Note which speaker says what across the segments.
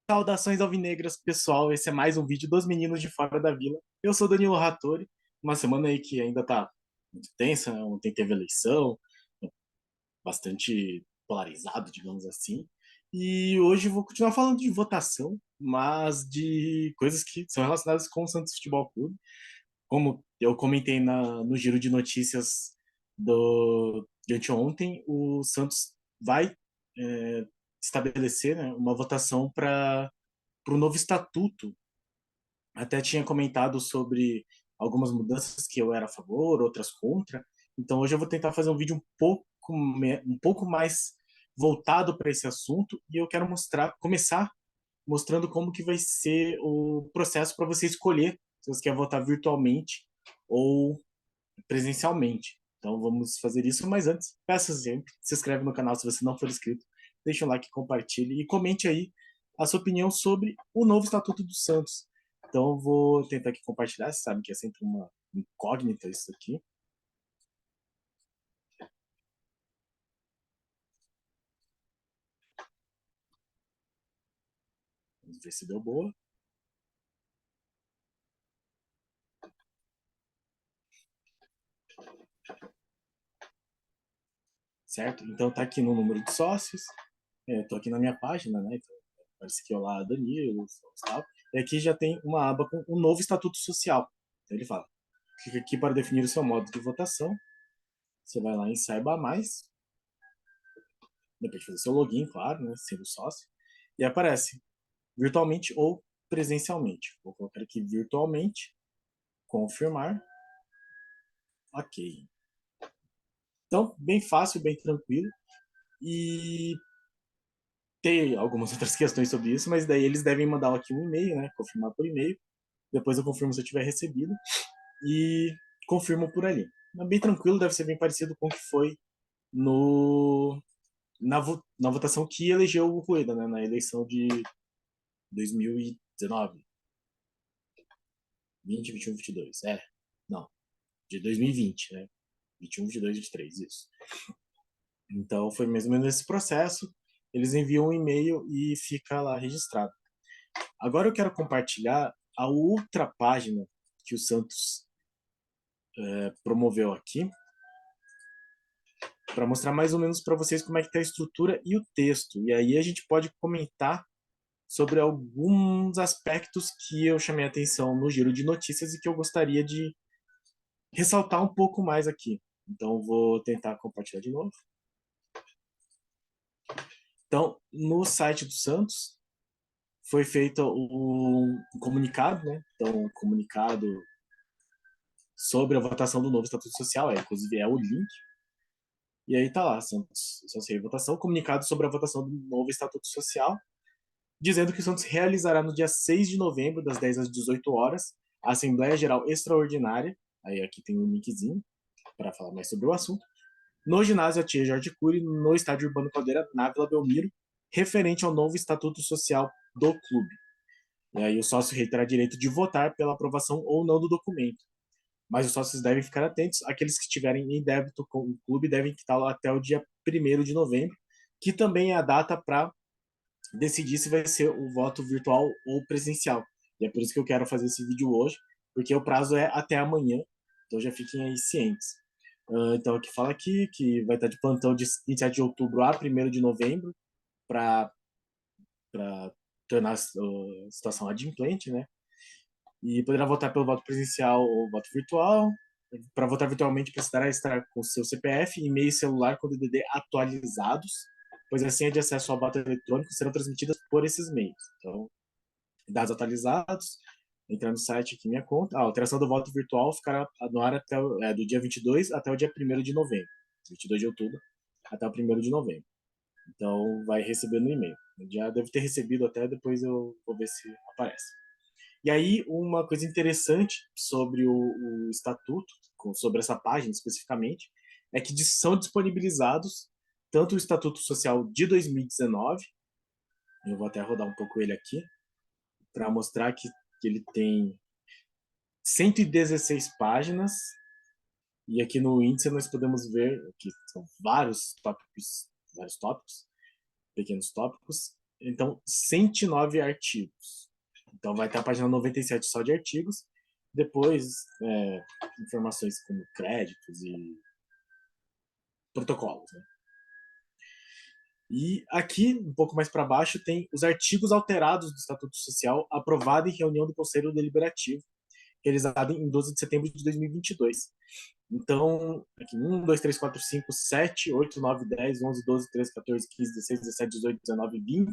Speaker 1: Saudações alvinegras, pessoal. Esse é mais um vídeo dos meninos de fora da vila. Eu sou Danilo Rattori. Uma semana aí que ainda tá muito tensa, né? Ontem teve eleição, bastante polarizado, digamos assim. E hoje eu vou continuar falando de votação, mas de coisas que são relacionadas com o Santos Futebol Clube. Como eu comentei no giro de notícias de anteontem, o Santos vai estabelecer, né, uma votação para o novo estatuto. Até tinha comentado sobre algumas mudanças que eu era a favor, outras contra. Então hoje eu vou tentar fazer um vídeo um pouco mais voltado para esse assunto e eu quero começar mostrando como que vai ser o processo para você escolher se você quer votar virtualmente ou presencialmente. Então vamos fazer isso, mas antes, peço sempre, se inscreve no canal se você não for inscrito, deixa um like, compartilhe e comente aí a sua opinião sobre o novo Estatuto do Santos. Então eu vou tentar aqui compartilhar, você sabe que é sempre uma incógnita isso aqui. Vamos ver se deu boa. Certo? Então tá aqui no número de sócios, eu tô aqui na minha página, né? Então, parece que eu lá, Danilo, tal. E aqui já tem uma aba com um novo Estatuto Social. Então ele fala, clica aqui para definir o seu modo de votação. Você vai lá em Saiba Mais, depois de fazer seu login, claro, né, sendo sócio, e aparece virtualmente ou presencialmente. Vou colocar aqui virtualmente, confirmar, ok. Então, bem fácil, bem tranquilo. E tem algumas outras questões sobre isso, mas daí eles devem mandar aqui um e-mail, né, confirmar por e-mail. Depois eu confirmo se eu tiver recebido e confirmo por ali. Mas bem tranquilo, deve ser bem parecido com o que foi no na votação que elegeu o Rueda, né, na eleição de 2019, 20, 21, 22. Não, de 2020, né? 21, 22, 23, isso. Então foi mais ou menos esse processo. Eles enviam um e-mail e fica lá registrado. Agora eu quero compartilhar a outra página que o Santos promoveu aqui, para mostrar mais ou menos para vocês como é que está a estrutura e o texto. E aí a gente pode comentar sobre alguns aspectos que eu chamei a atenção no giro de notícias e que eu gostaria de ressaltar um pouco mais aqui. Então, vou tentar compartilhar de novo. Então, no site do Santos, foi feito um comunicado, né? Então, um comunicado sobre a votação do novo Estatuto Social, inclusive é o link. E aí tá lá, Santos votação, comunicado sobre a votação do novo Estatuto Social, dizendo que o Santos realizará no dia 6 de novembro, das 10 às 18 horas, a Assembleia Geral Extraordinária, aí aqui tem um linkzinho para falar mais sobre o assunto, no ginásio Tia Jorge Cury, no estádio Urbano Caldeira, na Vila Belmiro, referente ao novo Estatuto Social do clube. E aí o sócio rei terá direito de votar pela aprovação ou não do documento. Mas os sócios devem ficar atentos, aqueles que estiverem em débito com o clube devem estar lá até o dia 1º de novembro, que também é a data para decidir se vai ser o voto virtual ou presencial. E é por isso que eu quero fazer esse vídeo hoje, porque o prazo é até amanhã, então já fiquem aí cientes. Então aqui fala aqui que vai estar de plantão de 27 de outubro a 1º de novembro para tornar a situação adimplente, né? E poderá votar pelo voto presencial ou voto virtual. Para votar virtualmente, precisará estar com seu CPF, e-mail e celular com DDD atualizados, pois a senha de acesso ao voto eletrônico serão transmitidas por esses meios. Então, dados atualizados, entrar no site aqui, minha conta. A alteração do voto virtual ficará no ar do dia 22 até o dia 1º de novembro. 22 de outubro até o 1º de novembro. Então, vai receber no e-mail. Já deve ter recebido até, depois eu vou ver se aparece. E aí, uma coisa interessante sobre o estatuto, sobre essa página especificamente, é que são disponibilizados tanto o Estatuto Social de 2019, eu vou até rodar um pouco ele aqui, para mostrar que ele tem 116 páginas, e aqui no índice nós podemos ver que são vários tópicos, pequenos tópicos, Então, 109 artigos. Então, vai ter a página 97 só de artigos. Depois, informações como créditos e protocolos. Né? E aqui, um pouco mais para baixo, tem os artigos alterados do Estatuto Social aprovado em reunião do Conselho Deliberativo, realizada em 12 de setembro de 2022. Então, aqui 1, 2, 3, 4, 5, 7, 8, 9, 10, 11, 12, 13, 14, 15, 16, 17, 18, 19, 20,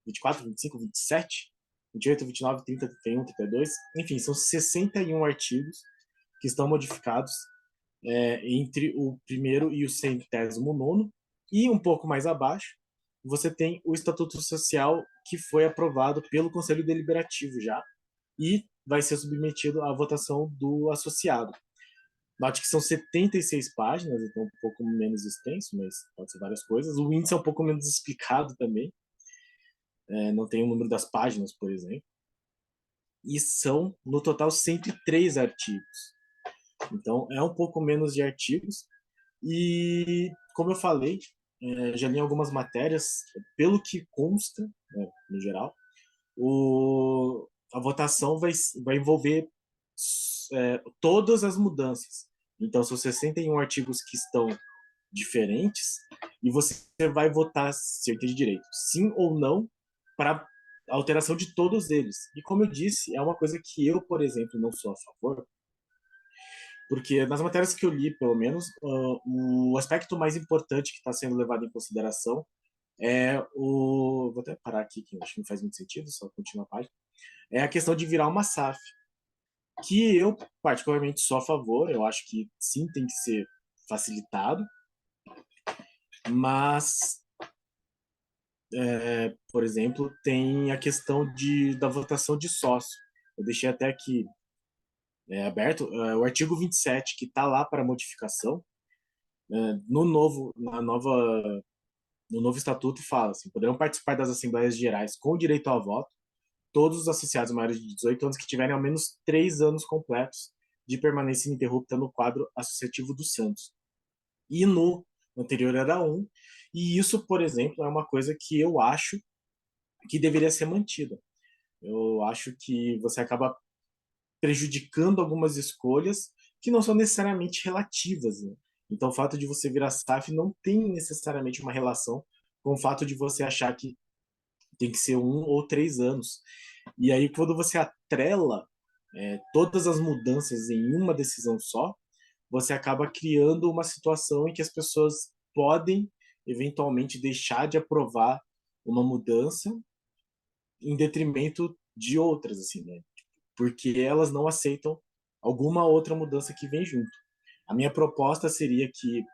Speaker 1: 24, 25, 27, 28, 29, 30, 31, 32. Enfim, são 61 artigos que estão modificados entre o primeiro e o 109º. E um pouco mais abaixo, você tem o Estatuto Social que foi aprovado pelo Conselho Deliberativo já e vai ser submetido à votação do associado. Note que são 76 páginas, então um pouco menos extenso, mas pode ser várias coisas. O índice é um pouco menos explicado também, não tem o número das páginas, por exemplo. E são, no total, 103 artigos. Então, é um pouco menos de artigos. E, como eu falei, já li algumas matérias, pelo que consta, no geral, a votação vai envolver todas as mudanças. Então, são 61 artigos que estão diferentes e você vai votar, se eu entendi direito, sim ou não para a alteração de todos eles. E como eu disse, é uma coisa que eu, por exemplo, não sou a favor, porque nas matérias que eu li, pelo menos, o aspecto mais importante que está sendo levado em consideração é o. Vou até parar aqui, que eu acho que não faz muito sentido, só continuar a página. É a questão de virar uma SAF, que eu, particularmente, sou a favor, eu acho que sim, tem que ser facilitado, mas por exemplo, tem a questão da votação de sócio. Eu deixei até aqui aberto o artigo 27, que está lá para modificação. No novo estatuto fala assim, poderão participar das assembleias gerais com direito ao voto todos os associados maiores de 18 anos que tiverem ao menos 3 anos completos de permanência ininterrupta no quadro associativo do Santos. E no anterior era 1. E isso, por exemplo, é uma coisa que eu acho que deveria ser mantida. Eu acho que você acaba prejudicando algumas escolhas que não são necessariamente relativas. Né? Então, o fato de você virar SAF não tem necessariamente uma relação com o fato de você achar que tem que ser 1 ou 3 anos. E aí, quando você atrela todas as mudanças em uma decisão só, você acaba criando uma situação em que as pessoas podem eventualmente deixar de aprovar uma mudança em detrimento de outras, assim, né? Porque elas não aceitam alguma outra mudança que vem junto. A minha proposta seria que,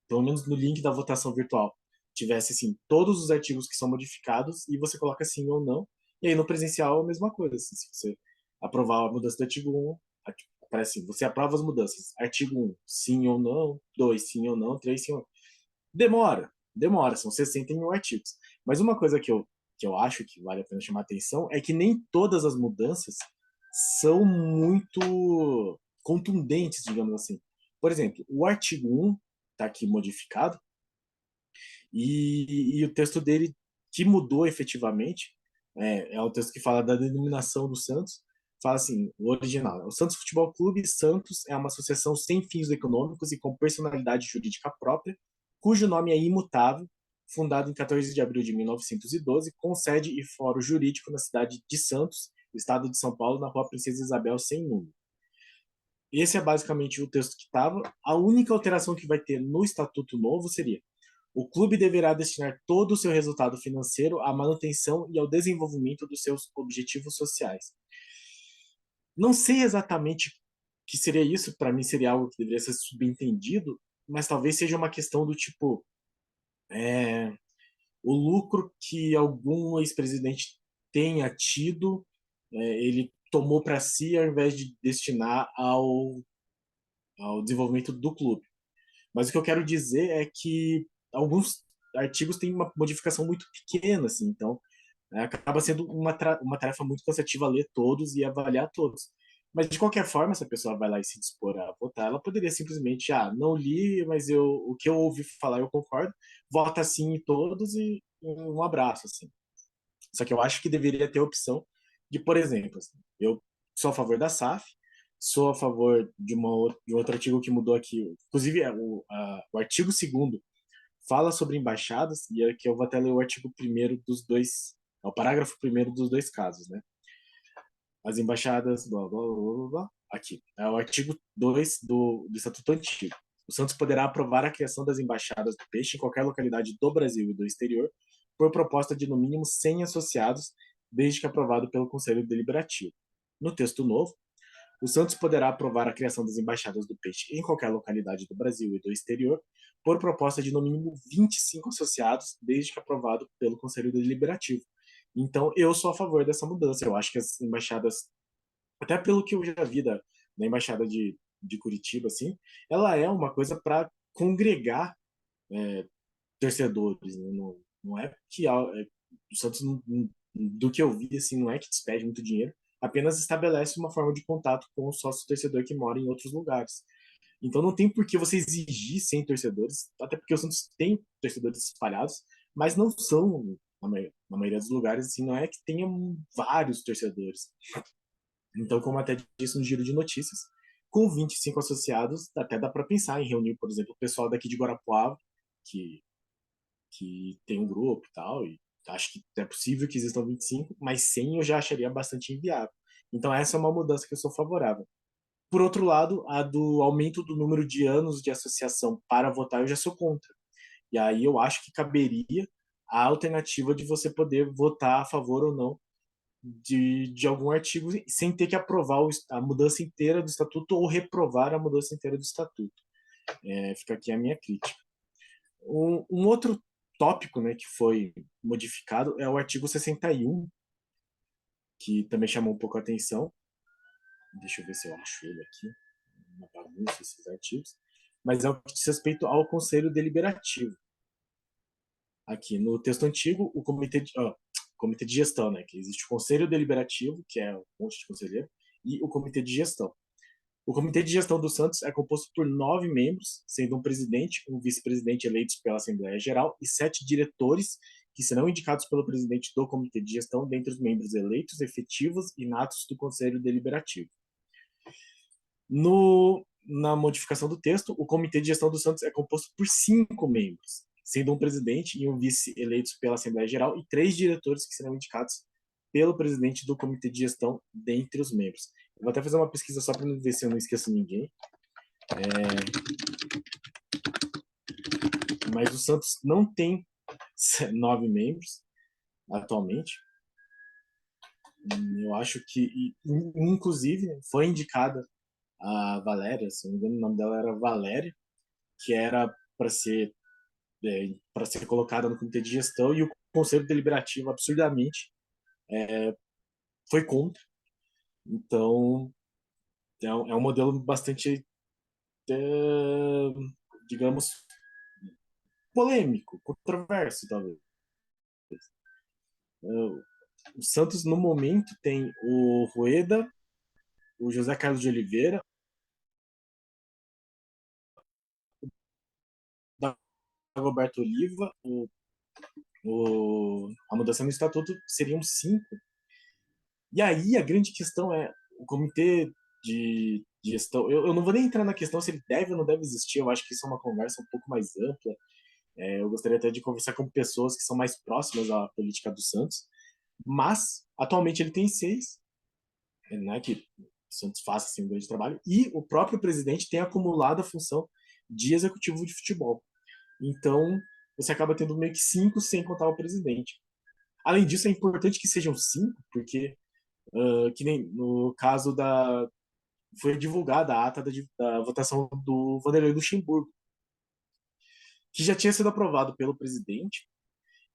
Speaker 1: pelo menos no link da votação virtual, tivesse assim, todos os artigos que são modificados e você coloca sim ou não. E aí no presencial a mesma coisa. Assim, se você aprovar a mudança do artigo 1, aparece assim, você aprova as mudanças. Artigo 1, sim ou não. 2, sim ou não. 3, sim ou não. Demora, são 61 artigos. Mas uma coisa que eu acho que vale a pena chamar a atenção é que nem todas as mudanças são muito contundentes, digamos assim. Por exemplo, o artigo 1 está aqui modificado e o texto dele que mudou efetivamente é o texto que fala da denominação do Santos. Fala assim, o original: o Santos Futebol Clube Santos é uma associação sem fins econômicos e com personalidade jurídica própria, cujo nome é imutável, fundado em 14 de abril de 1912, com sede e fórum jurídico na cidade de Santos, estado de São Paulo, na rua Princesa Isabel, sem número. Esse é basicamente o texto que estava. A única alteração que vai ter no estatuto novo seria: o clube deverá destinar todo o seu resultado financeiro à manutenção e ao desenvolvimento dos seus objetivos sociais. Não sei exatamente o que seria isso, para mim seria algo que deveria ser subentendido, mas talvez seja uma questão do tipo o lucro que algum ex-presidente tenha tido, ele tomou para si ao invés de destinar ao desenvolvimento do clube. Mas o que eu quero dizer é que alguns artigos têm uma modificação muito pequena, assim, então acaba sendo uma tarefa muito cansativa ler todos e avaliar todos. Mas de qualquer forma, se a pessoa vai lá e se dispor a votar, ela poderia simplesmente, não li, mas o que eu ouvi falar eu concordo, vota sim em todos um abraço, assim. Só que eu acho que deveria ter a opção de, por exemplo, assim, eu sou a favor da SAF, sou a favor de um outro artigo que mudou aqui. Inclusive, o artigo 2º fala sobre embaixadas, e aqui eu vou até ler o artigo 1º dos dois, é o parágrafo 1º dos dois casos, né? As embaixadas, blá, blá, blá, blá, blá. Aqui, é o artigo 2 do Estatuto Antigo. O Santos poderá aprovar a criação das embaixadas do peixe em qualquer localidade do Brasil e do exterior, por proposta de no mínimo 100 associados, desde que aprovado pelo Conselho Deliberativo. No texto novo, o Santos poderá aprovar a criação das embaixadas do peixe em qualquer localidade do Brasil e do exterior, por proposta de no mínimo 25 associados, desde que aprovado pelo Conselho Deliberativo. Então, eu sou a favor dessa mudança. Eu acho que as embaixadas, até pelo que eu já vi da embaixada de Curitiba, assim, ela é uma coisa para congregar torcedores. Né? Não, não é que o Santos, do que eu vi, assim, não é que despede muito dinheiro, apenas estabelece uma forma de contato com o sócio torcedor que mora em outros lugares. Então não tem por que você exigir 100 torcedores, até porque o Santos tem torcedores espalhados, mas não são, na maioria dos lugares, assim, não é que tenha vários torcedores. Então, como até disse no giro de notícias, com 25 associados, até dá para pensar em reunir, por exemplo, o pessoal daqui de Guarapuava, que, que tem um grupo e tal, e acho que é possível que existam 25, mas 100 eu já acharia bastante inviável. Então, essa é uma mudança que eu sou favorável. Por outro lado, a do aumento do número de anos de associação para votar, eu já sou contra. E aí eu acho que caberia a alternativa de você poder votar a favor ou não de algum artigo sem ter que aprovar a mudança inteira do estatuto ou reprovar a mudança inteira do estatuto. Fica aqui a minha crítica. Um outro tópico, né, que foi modificado é o artigo 61, que também chamou um pouco a atenção. Deixa eu ver se eu acho ele aqui. Uma bagunça esses artigos. Mas é o que diz respeito ao Conselho Deliberativo. Aqui no texto antigo, comitê de gestão, né? Que existe o Conselho Deliberativo, que é um monte de conselheiro, e o Comitê de Gestão. O Comitê de Gestão do Santos é composto por 9 membros, sendo um presidente, um vice-presidente eleitos pela Assembleia Geral e 7 diretores, que serão indicados pelo presidente do Comitê de Gestão, dentre os membros eleitos, efetivos e natos do Conselho Deliberativo. Na modificação do texto, o Comitê de Gestão do Santos é composto por 5 membros, sendo um presidente e um vice eleitos pela Assembleia Geral e 3 diretores que serão indicados pelo presidente do Comitê de Gestão dentre os membros. Eu vou até fazer uma pesquisa só para ver se eu não esqueço ninguém. Mas o Santos não tem 9 membros atualmente. Eu acho que, inclusive, foi indicada a Valéria, se não me engano, o nome dela era Valéria, que era para ser colocada no comitê de gestão, e o conselho deliberativo absurdamente foi contra. Então é um modelo bastante, digamos, polêmico, controverso, talvez. O Santos no momento tem o Rueda, o José Carlos de Oliveira, o Roberto Oliva, a mudança no estatuto seriam 5. E aí a grande questão é o comitê de gestão. Eu não vou nem entrar na questão se ele deve ou não deve existir, eu acho que isso é uma conversa um pouco mais ampla. Eu gostaria até de conversar com pessoas que são mais próximas à política do Santos, mas atualmente ele tem 6, né, que o Santos faça assim, um grande trabalho, e o próprio presidente tem acumulado a função de executivo de futebol. Então, você acaba tendo meio que 5 sem contar o presidente. Além disso, é importante que sejam 5, porque que nem no caso foi divulgada a ata da votação do Vanderlei Luxemburgo, que já tinha sido aprovado pelo presidente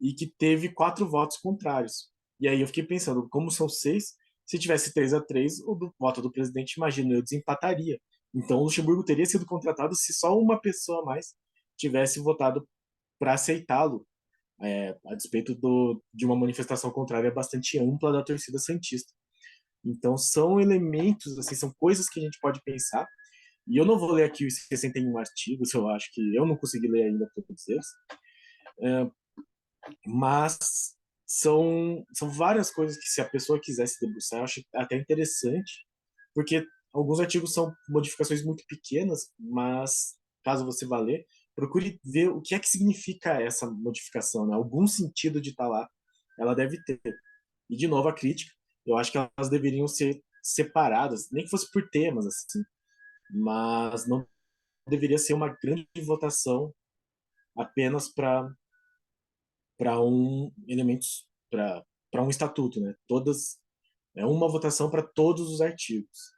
Speaker 1: e que teve 4 votos contrários. E aí eu fiquei pensando, como são 6, se tivesse 3-3, o voto do presidente, imagino eu, desempataria. Então o Luxemburgo teria sido contratado se só uma pessoa a mais tivesse votado para aceitá-lo, a despeito de uma manifestação contrária bastante ampla da torcida santista. Então, são elementos, assim, são coisas que a gente pode pensar. E eu não vou ler aqui os 61 artigos, eu acho que eu não consegui ler ainda todos eles. Mas são várias coisas que, se a pessoa quiser se debruçar, eu acho até interessante, porque alguns artigos são modificações muito pequenas, mas caso você vá ler, procure ver o que é que significa essa modificação, né? Algum sentido de estar lá, ela deve ter. E, de novo, a crítica, eu acho que elas deveriam ser separadas, nem que fosse por temas, assim, mas não deveria ser uma grande votação apenas para um elementos para um estatuto, né? Todas é uma votação para todos os artigos.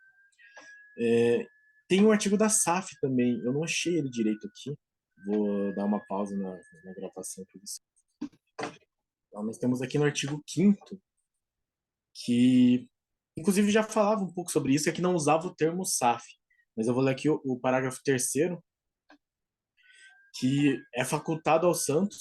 Speaker 1: Tem um artigo da SAF também, eu não achei ele direito aqui. Vou dar uma pausa na gravação para você. Então, nós temos aqui no artigo 5º, que inclusive já falava um pouco sobre isso, é que não usava o termo SAF. Mas eu vou ler aqui o parágrafo 3º, que é facultado aos Santos,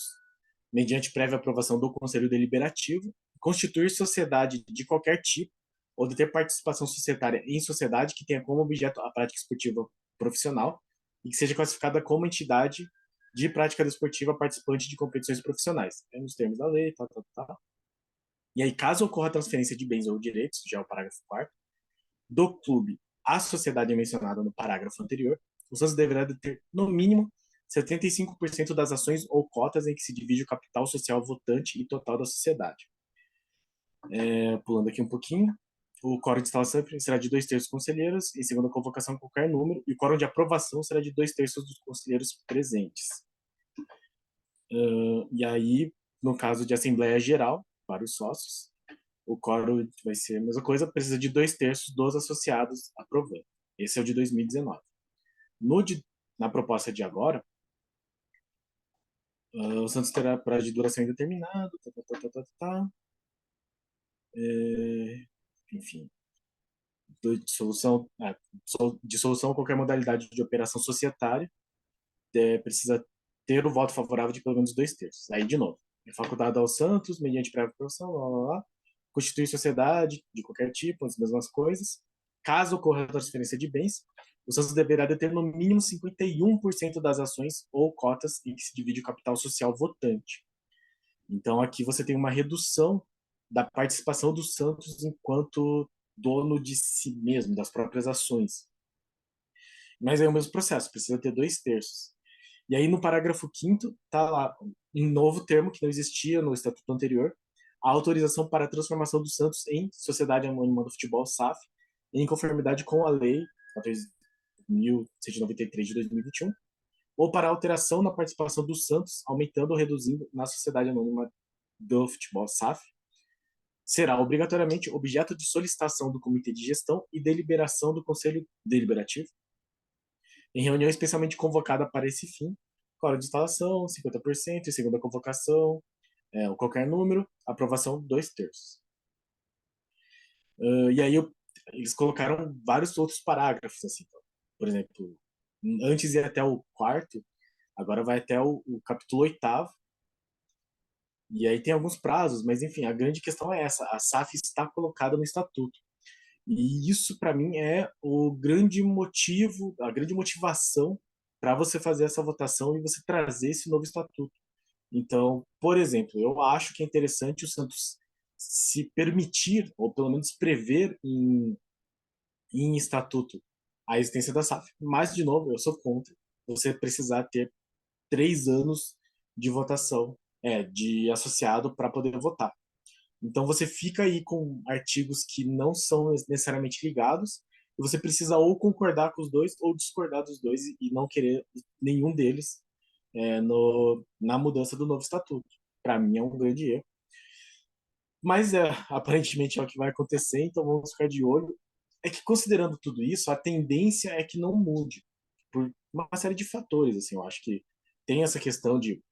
Speaker 1: mediante prévia aprovação do Conselho Deliberativo, constituir sociedade de qualquer tipo ou de ter participação societária em sociedade que tenha como objeto a prática esportiva profissional e que seja classificada como entidade de prática desportiva participante de competições profissionais. É nos termos da lei, tal, tal, tal. E aí, caso ocorra a transferência de bens ou direitos, já é o parágrafo 4º, do clube à sociedade mencionada no parágrafo anterior, o Santos deverá ter, no mínimo, 75% das ações ou cotas em que se divide o capital social votante e total da sociedade. Pulando aqui um pouquinho, o quórum de instalação será de 2/3 conselheiros, em segunda convocação qualquer número, e o quórum de aprovação será de 2/3 dos conselheiros presentes. E aí, no caso de Assembleia Geral, para os sócios, o quórum vai ser a mesma coisa, precisa de 2/3 dos associados aprovando. Esse é o de 2019. No de, na proposta de agora, o Santos terá prazo de duração indeterminado, enfim, de solução a qualquer modalidade de operação societária, precisa ter o voto favorável de pelo menos 2/3. Aí, de novo, é facultado ao Santos, mediante prévia aprovação, constituir sociedade de qualquer tipo, as mesmas coisas. Caso ocorra a transferência de bens, o Santos deverá deter no mínimo 51% das ações ou cotas em que se divide o capital social votante. Então, aqui você tem uma redução da participação do Santos enquanto dono de si mesmo, das próprias ações. Mas é o mesmo processo, precisa ter 2/3. E aí, no parágrafo 5º, está lá um novo termo que não existia no estatuto anterior, a autorização para a transformação do Santos em Sociedade Anônima do Futebol, SAF, em conformidade com a Lei 14.193 de 2021, ou para alteração na participação do Santos, aumentando ou reduzindo na Sociedade Anônima do Futebol, SAF, será obrigatoriamente objeto de solicitação do Comitê de Gestão e deliberação do Conselho Deliberativo, em reunião especialmente convocada para esse fim, quórum de instalação, 50%, em segunda convocação, qualquer número, aprovação 2/3. E aí eles colocaram vários outros parágrafos, assim, por exemplo, antes ia até o 4º, agora vai até o capítulo 8º, e aí tem alguns prazos, mas enfim, a grande questão é essa, a SAF está colocada no estatuto. E isso, para mim, é o grande motivo, a grande motivação para você fazer essa votação e você trazer esse novo estatuto. Então, por exemplo, eu acho que é interessante o Santos se permitir, ou pelo menos prever em estatuto, a existência da SAF. Mas, de novo, eu sou contra você precisar ter 3 anos de votação, de associado para poder votar. Então você fica aí com artigos que não são necessariamente ligados, e você precisa ou concordar com os dois ou discordar dos dois e não querer nenhum deles na mudança do novo estatuto. Para mim é um grande erro. Mas aparentemente é o que vai acontecer, então vamos ficar de olho. É que considerando tudo isso, a tendência é que não mude, por uma série de fatores. Assim, eu acho que tem essa questão de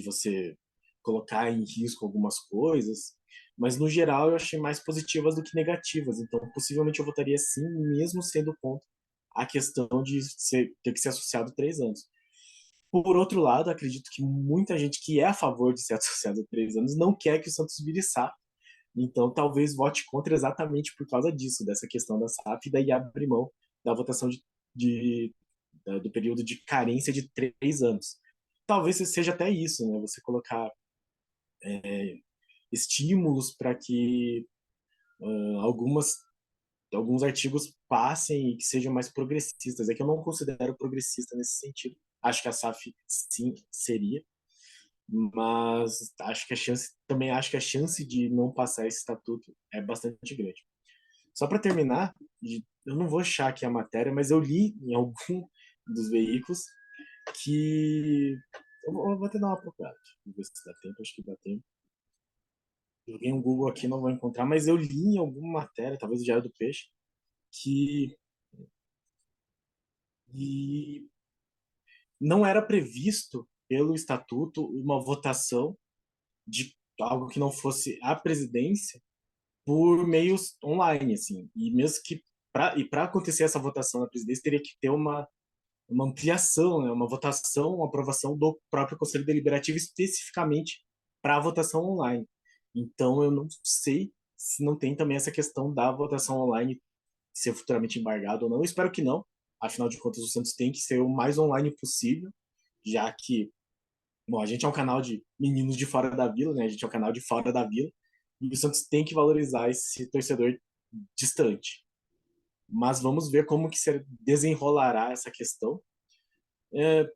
Speaker 1: você colocar em risco algumas coisas, mas no geral eu achei mais positivas do que negativas. Então, possivelmente eu votaria sim, mesmo sendo contra a questão de ter que ser associado 3 anos. Por outro lado, acredito que muita gente que é a favor de ser associado a 3 anos não quer que o Santos vire SAF. Então, talvez vote contra exatamente por causa disso, dessa questão da SAF, e daí abre mão da votação de, do período de carência de 3 anos. Talvez seja até isso, né? Você colocar estímulos para que algumas alguns artigos passem e que sejam mais progressistas. É que eu não considero progressista nesse sentido. Acho que a SAF sim seria, mas acho que a chance de não passar esse estatuto é bastante grande. Só para terminar, eu não vou achar aqui a matéria, mas eu li em algum dos veículos que eu vou até dar uma procurada, vou ver se dá tempo, acho que dá tempo. Joguei um Google aqui, não vou encontrar, mas eu li em alguma matéria, talvez o Diário do Peixe, que e não era previsto pelo estatuto uma votação de algo que não fosse a presidência por meios online, assim. E mesmo que para acontecer essa votação na presidência teria que ter uma ampliação, né, uma votação, uma aprovação do próprio Conselho Deliberativo especificamente para a votação online. Então eu não sei se não tem também essa questão da votação online ser futuramente embargado ou não. Eu espero que não. Afinal de contas, o Santos tem que ser o mais online possível, já que, bom, a gente é um canal de meninos de fora da vila, né? A gente é um canal de fora da vila, e o Santos tem que valorizar esse torcedor distante. Mas vamos ver como que se desenrolará essa questão.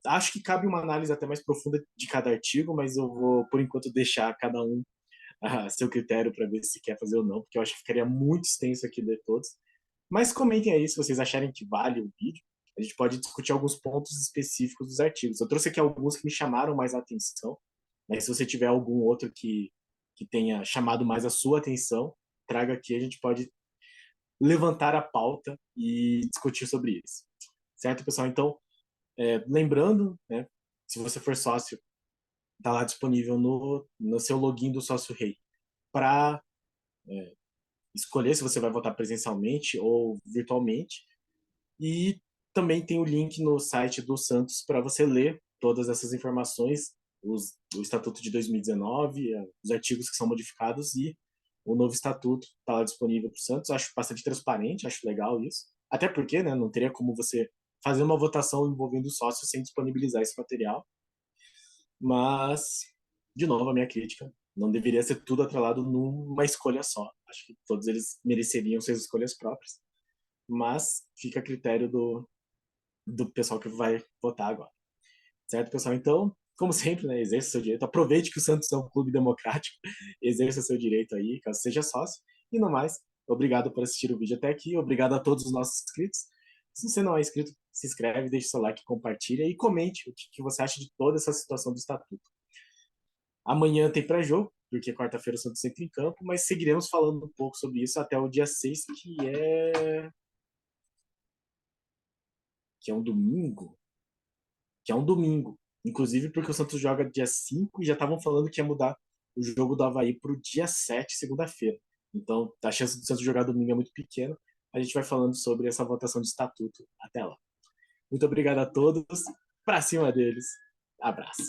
Speaker 1: Acho que cabe uma análise até mais profunda de cada artigo, mas eu vou, por enquanto, deixar cada um a seu critério para ver se quer fazer ou não, porque eu acho que ficaria muito extenso aqui de todos. Mas comentem aí se vocês acharem que vale o vídeo. A gente pode discutir alguns pontos específicos dos artigos. Eu trouxe aqui alguns que me chamaram mais a atenção. Né? Se você tiver algum outro que tenha chamado mais a sua atenção, traga aqui, a gente pode levantar a pauta e discutir sobre isso. Certo, pessoal? Então, lembrando, né, se você for sócio, está lá disponível no seu login do Sócio Rei para escolher se você vai votar presencialmente ou virtualmente. E também tem o link no site do Santos para você ler todas essas informações, o Estatuto de 2019, os artigos que são modificados e o novo Estatuto está lá disponível para o Santos. Acho bastante transparente, acho legal isso. Até porque, né, não teria como você fazer uma votação envolvendo o sócio sem disponibilizar esse material. Mas, de novo, a minha crítica, não deveria ser tudo atrelado numa escolha só. Acho que todos eles mereceriam suas escolhas próprias. Mas fica a critério do pessoal que vai votar agora. Certo, pessoal? Então, como sempre, né, exerça o seu direito. Aproveite que o Santos é um clube democrático. Exerça o seu direito aí, caso seja sócio. E no mais, obrigado por assistir o vídeo até aqui. Obrigado a todos os nossos inscritos. Se você não é inscrito, se inscreve, deixe seu like, compartilha e comente o que você acha de toda essa situação do estatuto. Amanhã tem pré-jogo, porque quarta-feira o Santos entra em campo, mas seguiremos falando um pouco sobre isso até o dia 6, que é um domingo. Que é um domingo. Inclusive porque o Santos joga dia 5 e já estavam falando que ia mudar o jogo do Avaí para o dia 7, segunda-feira. Então, a chance do Santos jogar domingo é muito pequena. A gente vai falando sobre essa votação de estatuto até lá. Muito obrigado a todos. Pra cima deles. Abraço.